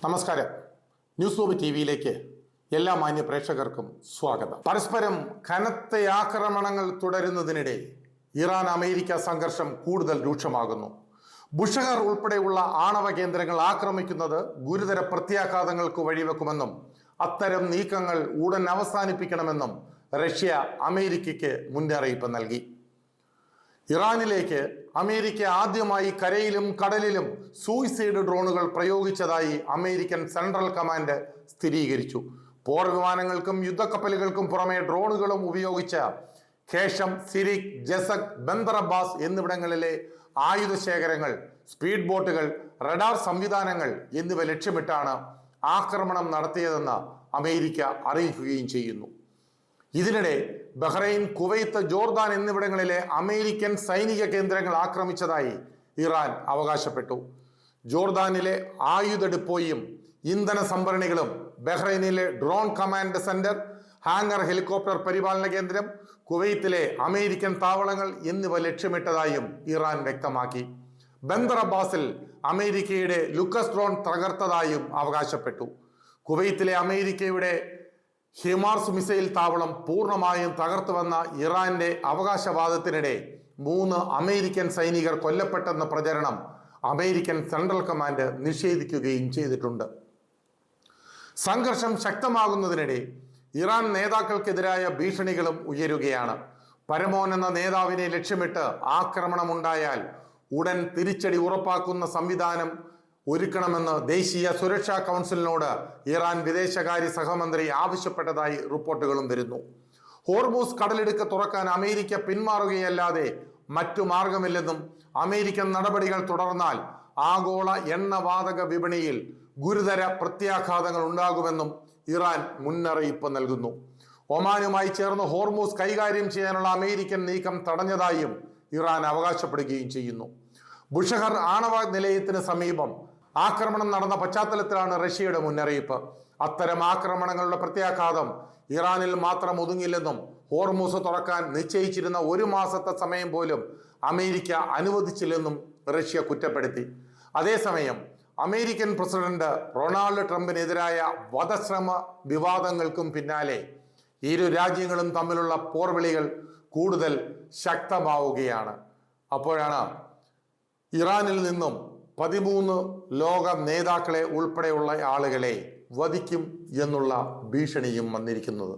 നമസ്കാരം. News lobby T വിയിലേക്ക് എല്ലാ മാന്യ പ്രേക്ഷകർക്കും സ്വാഗതം. പരസ്പരം കനത്ത ആക്രമണങ്ങൾ തുടരുന്നതിനിടെ ഇറാൻ അമേരിക്ക സംഘർഷം കൂടുതൽ രൂക്ഷമാകുന്നു. ബുഷഹർ ഉൾപ്പെടെയുള്ള ആണവ കേന്ദ്രങ്ങൾ ആക്രമിക്കുന്നത് ഗുരുതര പ്രത്യാഘാതങ്ങൾക്ക് വഴിവെക്കുമെന്നും അത്തരം നീക്കങ്ങൾ ഉടൻ അവസാനിപ്പിക്കണമെന്നും റഷ്യ അമേരിക്കയ്ക്ക് മുന്നറിയിപ്പ് നൽകി. ഇറാനിലേക്ക് അമേരിക്ക ആദ്യമായി കരയിലും കടലിലും സൂയിസൈഡ് ഡ്രോണുകൾ പ്രയോഗിച്ചതായി അമേരിക്കൻ സെൻട്രൽ കമാൻഡ് സ്ഥിരീകരിച്ചു. പോർ വിമാനങ്ങൾക്കും യുദ്ധക്കപ്പലുകൾക്കും പുറമെ ഡ്രോണുകളും ഉപയോഗിച്ച ഖേഷം, സിരിക്, ജസക്, ബന്ദർ അബ്ബാസ് എന്നിവിടങ്ങളിലെ ആയുധശേഖരങ്ങൾ, സ്പീഡ് ബോട്ടുകൾ, റഡാർ സംവിധാനങ്ങൾ എന്നിവ ലക്ഷ്യമിട്ടാണ് ആക്രമണം നടത്തിയതെന്ന് അമേരിക്ക അറിയിക്കുകയും ചെയ്യുന്നു. ഇതിനിടെ ബഹ്റൈൻ, കുവൈത്ത്, ജോർദാൻ എന്നിവിടങ്ങളിലെ അമേരിക്കൻ സൈനിക കേന്ദ്രങ്ങൾ ആക്രമിച്ചതായി ഇറാൻ അവകാശപ്പെട്ടു. ജോർദാനിലെ ആയുധ ഡിപ്പോയും ഇന്ധന സംഭരണികളും, ബഹ്റൈനിലെ drone command centre, hangar helicopter പരിപാലന കേന്ദ്രം, കുവൈത്തിലെ അമേരിക്കൻ താവളങ്ങൾ എന്നിവ ലക്ഷ്യമിട്ടതായും ഇറാൻ വ്യക്തമാക്കി. ബന്ദർ അബ്ബാസിൽ അമേരിക്കയുടെ ലുക്കസ് ഡ്രോൺ തകർത്തതായും അവകാശപ്പെട്ടു. കുവൈത്തിലെ അമേരിക്കയുടെ ഹിമാർസ് മിസൈൽ താവളം പൂർണ്ണമായും തകർത്തുവന്ന ഇറാന്റെ അവകാശവാദത്തിനിടെ 3 അമേരിക്കൻ സൈനികർ കൊല്ലപ്പെട്ടെന്ന പ്രചരണം അമേരിക്കൻ സെൻട്രൽ കമാൻഡ് നിഷേധിക്കുകയും ചെയ്തിട്ടുണ്ട്. സംഘർഷം ശക്തമാകുന്നതിനിടെ ഇറാൻ നേതാക്കൾക്കെതിരായ ഭീഷണികളും ഉയരുകയാണ്. പരമോന്നത നേതാവിനെ ലക്ഷ്യമിട്ട് ആക്രമണമുണ്ടായാൽ ഉടൻ തിരിച്ചടി ഉറപ്പാക്കുന്ന സംവിധാനം ഒരുക്കണമെന്ന് ദേശീയ സുരക്ഷാ കൗൺസിലിനോട് ഇറാൻ വിദേശകാര്യ സഹമന്ത്രി ആവശ്യപ്പെട്ടതായി റിപ്പോർട്ടുകളും വരുന്നു. ഹോർമൂസ് കടലിടുക്ക് തുറക്കാൻ അമേരിക്ക പിന്മാറുകയല്ലാതെ മറ്റു മാർഗമില്ലെന്നും അമേരിക്കൻ നടപടികൾ തുടർന്നാൽ ആഗോള എണ്ണവാതക വിപണിയിൽ ഗുരുതര പ്രത്യാഘാതങ്ങൾ ഉണ്ടാകുമെന്നും ഇറാൻ മുന്നറിയിപ്പ് നൽകുന്നു. ഒമാനുമായി ചേർന്ന് ഹോർമൂസ് കൈകാര്യം ചെയ്യാനുള്ള അമേരിക്കൻ നീക്കം തടഞ്ഞതായും ഇറാൻ അവകാശപ്പെടുകയും ചെയ്യുന്നു. ബുഷഹർ ആണവ നിലയത്തിന് സമീപം ആക്രമണം നടന്ന പശ്ചാത്തലത്തിലാണ് റഷ്യയുടെ മുന്നറിയിപ്പ്. അത്തരം ആക്രമണങ്ങളുടെ പ്രത്യാഘാതം ഇറാനിൽ മാത്രം ഒതുങ്ങില്ലെന്നും ഹോർമൂസ് തുറക്കാൻ നിശ്ചയിച്ചിരുന്ന 1 മാസത്തെ സമയം പോലും അമേരിക്ക അനുവദിച്ചില്ലെന്നും റഷ്യ കുറ്റപ്പെടുത്തി. അതേസമയം അമേരിക്കൻ പ്രസിഡന്റ് റൊണാൾഡ് ട്രംപിനെതിരായ വധശ്രമ വിവാദങ്ങൾക്കും പിന്നാലെ ഇരു രാജ്യങ്ങളും തമ്മിലുള്ള പോർവിളികൾ കൂടുതൽ ശക്തമാവുകയാണ്. അപ്പോഴാണ് ഇറാനിൽ നിന്നും 13 ലോക നേതാക്കളെ ഉൾപ്പെടെയുള്ള ആളുകളെ വധിക്കും എന്നുള്ള ഭീഷണിയും വന്നിരിക്കുന്നത്.